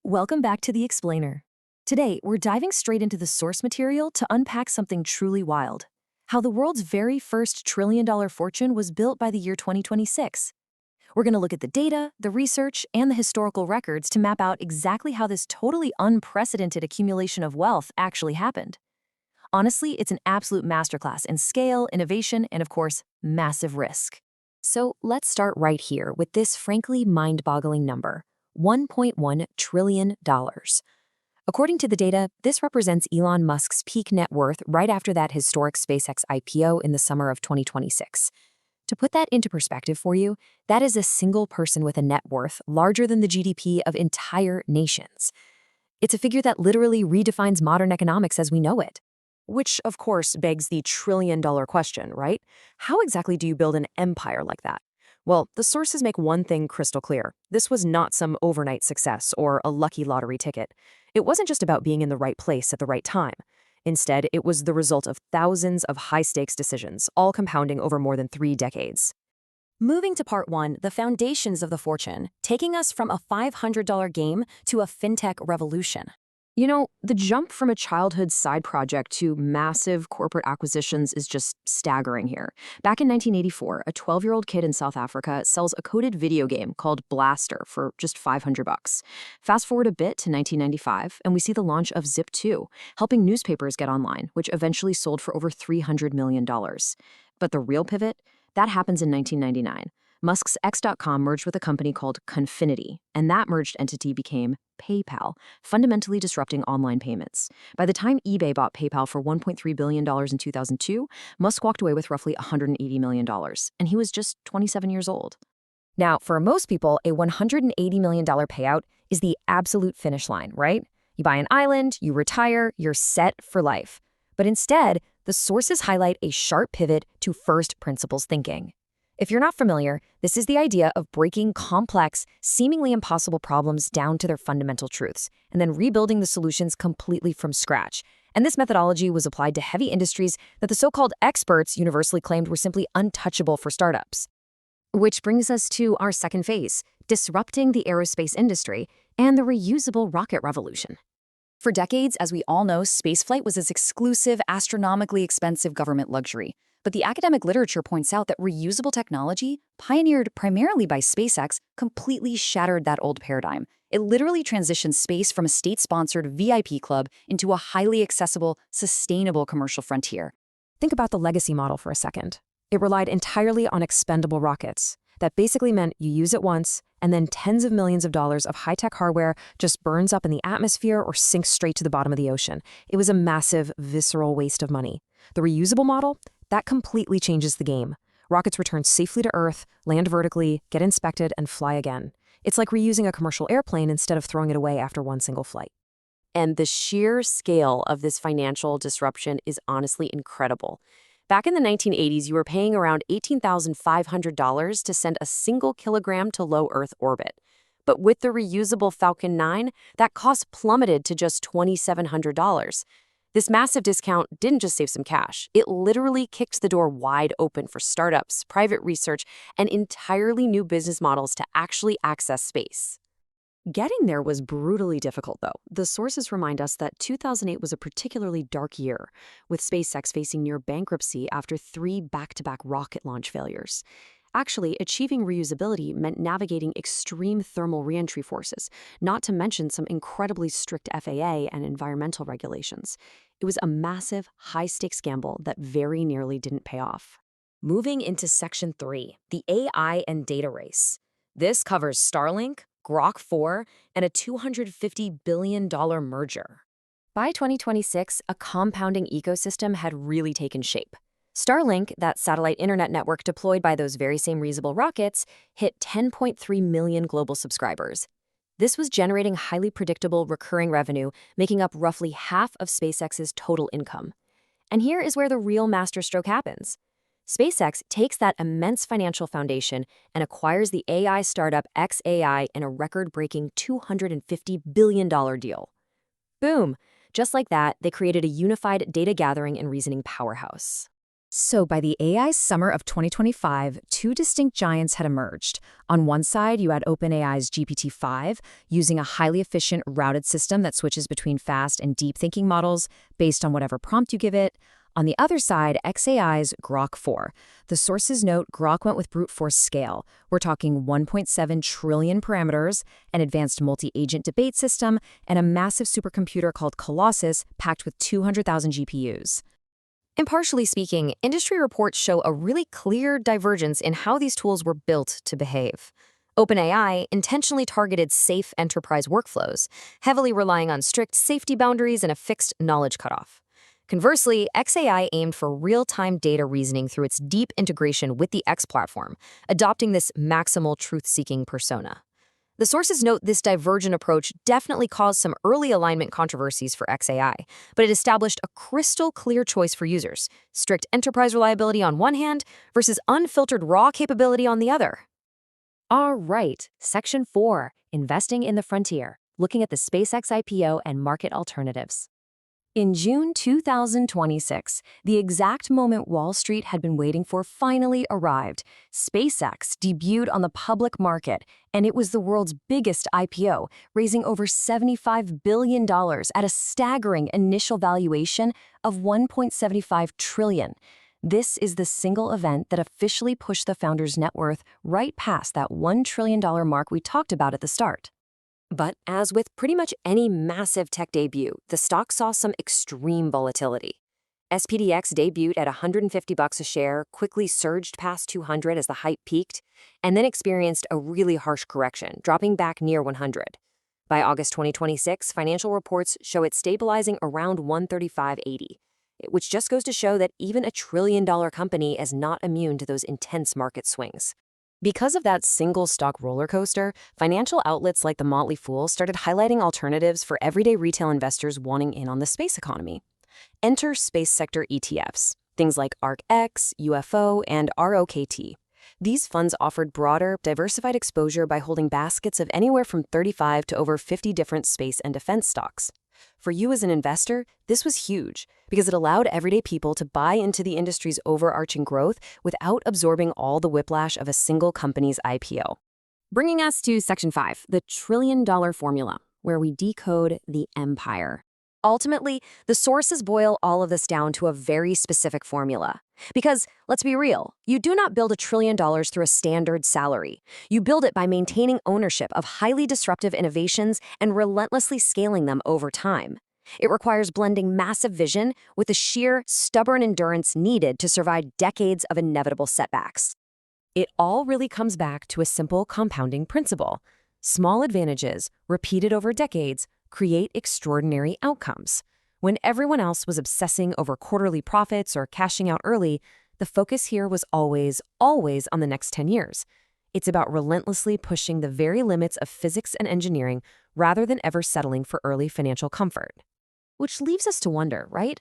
Welcome back to The Explainer. Today, we're diving straight into the source material to unpack something truly wild. How the world's very first trillion-dollar fortune was built by the year 2026. We're going to look at the data, the research, and the historical records to map out exactly how this totally unprecedented accumulation of wealth actually happened. Honestly, it's an absolute masterclass in scale, innovation, and of course, massive risk. So let's start right here with this frankly mind-boggling number. $1.1 trillion. According to the data, this represents Elon Musk's peak net worth right after that historic SpaceX IPO in the summer of 2026. To put that into perspective for you, that is a single person with a net worth larger than the GDP of entire nations. It's a figure that literally redefines modern economics as we know it. Which, of course, begs the trillion-dollar question, right? How exactly do you build an empire like that? Well, the sources make one thing crystal clear. This was not some overnight success or a lucky lottery ticket. It wasn't just about being in the right place at the right time. Instead, it was the result of thousands of high-stakes decisions, all compounding over more than 3 decades. Moving to part 1, the foundations of the fortune, taking us from a $500 game to a fintech revolution. You know, the jump from a childhood side project to massive corporate acquisitions is just staggering here. Back in 1984, a 12-year-old kid in South Africa sells a coded video game called Blaster for just $500. Fast forward a bit to 1995, and we see the launch of Zip2, helping newspapers get online, which eventually sold for over $300 million. But the real pivot? That happens in 1999. Musk's X.com merged with a company called Confinity, and that merged entity became PayPal, fundamentally disrupting online payments. By the time eBay bought PayPal for $1.3 billion in 2002, Musk walked away with roughly $180 million, and he was just 27 years old. Now, for most people, a $180 million payout is the absolute finish line, right? You buy an island, you retire, you're set for life. But instead, the sources highlight a sharp pivot to first principles thinking. If you're not familiar, this is the idea of breaking complex, seemingly impossible problems down to their fundamental truths, and then rebuilding the solutions completely from scratch. And this methodology was applied to heavy industries that the so-called experts universally claimed were simply untouchable for startups. Which brings us to our second phase, disrupting the aerospace industry and the reusable rocket revolution. For decades, as we all know, spaceflight was this exclusive, astronomically expensive government luxury. But the academic literature points out that reusable technology, pioneered primarily by SpaceX, completely shattered that old paradigm. It literally transitioned space from a state-sponsored VIP club into a highly accessible, sustainable commercial frontier. Think about the legacy model for a second. It relied entirely on expendable rockets. That basically meant you use it once, and then tens of millions of dollars of high-tech hardware just burns up in the atmosphere or sinks straight to the bottom of the ocean. It was a massive, visceral waste of money. The reusable model? That completely changes the game. Rockets return safely to Earth, land vertically, get inspected, and fly again. It's like reusing a commercial airplane instead of throwing it away after one single flight. And the sheer scale of this financial disruption is honestly incredible. Back in the 1980s, you were paying around $18,500 to send a single kilogram to low Earth orbit. But with the reusable Falcon 9, that cost plummeted to just $2,700. This massive discount didn't just save some cash. It literally kicked the door wide open for startups, private research, and entirely new business models to actually access space. Getting there was brutally difficult, though. The sources remind us that 2008 was a particularly dark year, with SpaceX facing near bankruptcy after 3 back-to-back rocket launch failures. Actually, achieving reusability meant navigating extreme thermal reentry forces, not to mention some incredibly strict FAA and environmental regulations. It was a massive, high-stakes gamble that very nearly didn't pay off. Moving into Section 3, the AI and data race. This covers Starlink, Grok 4, and a $250 billion merger. By 2026, a compounding ecosystem had really taken shape. Starlink, that satellite internet network deployed by those very same reusable rockets, hit 10.3 million global subscribers. This was generating highly predictable recurring revenue, making up roughly half of SpaceX's total income. And here is where the real masterstroke happens. SpaceX takes that immense financial foundation and acquires the AI startup xAI in a record-breaking $250 billion deal. Boom! Just like that, they created a unified data gathering and reasoning powerhouse. So, by the AI summer of 2025, two distinct giants had emerged. On one side, you had OpenAI's GPT-5, using a highly efficient routed system that switches between fast and deep thinking models based on whatever prompt you give it. On the other side, xAI's Grok 4. The sources note Grok went with brute force scale. We're talking 1.7 trillion parameters, an advanced multi-agent debate system, and a massive supercomputer called Colossus packed with 200,000 GPUs. Impartially speaking, industry reports show a really clear divergence in how these tools were built to behave. OpenAI intentionally targeted safe enterprise workflows, heavily relying on strict safety boundaries and a fixed knowledge cutoff. Conversely, xAI aimed for real-time data reasoning through its deep integration with the X platform, adopting this maximal truth-seeking persona. The sources note this divergent approach definitely caused some early alignment controversies for xAI, but it established a crystal clear choice for users: strict enterprise reliability on one hand versus unfiltered raw capability on the other. All right, Section 4, Investing in the Frontier, looking at the SpaceX IPO and market alternatives. In June 2026, the exact moment Wall Street had been waiting for finally arrived. SpaceX debuted on the public market, and it was the world's biggest IPO, raising over $75 billion at a staggering initial valuation of $1.75 trillion. This is the single event that officially pushed the founder's net worth right past that $1 trillion mark we talked about at the start. But as with pretty much any massive tech debut, the stock saw some extreme volatility. SPDX debuted at $150 a share, quickly surged past 200 as the hype peaked, and then experienced a really harsh correction, dropping back near 100. By August 2026, financial reports show it stabilizing around 135.80, which just goes to show that even a trillion-dollar company is not immune to those intense market swings. Because of that single stock roller coaster, financial outlets like The Motley Fool started highlighting alternatives for everyday retail investors wanting in on the space economy. Enter space sector ETFs, things like ARKX, UFO, and ROKT. These funds offered broader, diversified exposure by holding baskets of anywhere from 35 to over 50 different space and defense stocks. For you as an investor, this was huge because it allowed everyday people to buy into the industry's overarching growth without absorbing all the whiplash of a single company's IPO. Bringing us to Section 5, the trillion-dollar formula, where we decode the empire. Ultimately, the sources boil all of this down to a very specific formula. Because, let's be real, you do not build $1 trillion through a standard salary. You build it by maintaining ownership of highly disruptive innovations and relentlessly scaling them over time. It requires blending massive vision with the sheer, stubborn endurance needed to survive decades of inevitable setbacks. It all really comes back to a simple compounding principle. Small advantages, repeated over decades, create extraordinary outcomes. When everyone else was obsessing over quarterly profits or cashing out early, the focus here was always on the next 10 years. It's about relentlessly pushing the very limits of physics and engineering rather than ever settling for early financial comfort. Which leaves us to wonder, right?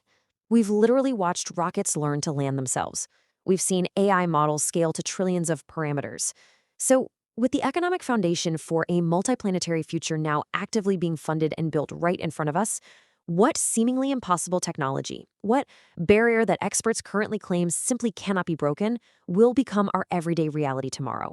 We've literally watched rockets learn to land themselves. We've seen AI models scale to trillions of parameters. So, with the economic foundation for a multiplanetary future now actively being funded and built right in front of us, what seemingly impossible technology, what barrier that experts currently claim simply cannot be broken, will become our everyday reality tomorrow?